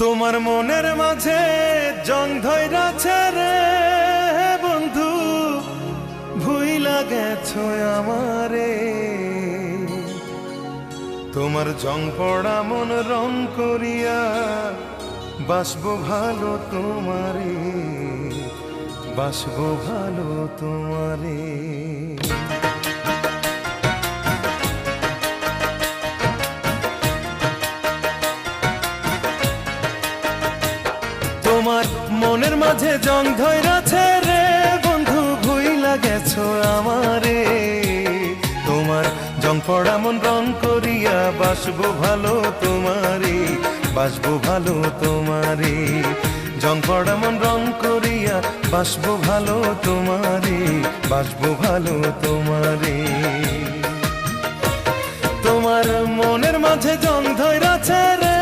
তোমার মনের মাঝে জং ধইরাছে রে বন্ধু, ভুইলা গেছো আমারে। তোমার জং পড়া মন রং করিয়া বাসবো ভালো তোমারে, বাসবো ভালো তোমারে। তোমার মনের মাঝে জং ধইরাছে রে বন্ধু, ভুইলা গেছো আমারে। তোমার জং পড়া মন রং করিয়া বাসবো ভালো তোমারে, বাসবো ভালো তোমারে। জং পড়া মন রং করিয়া বাসবো ভালো তোমারে, বাসবো ভালো তোমারে। তোমার মনের মাঝে জং ধইরাছে রে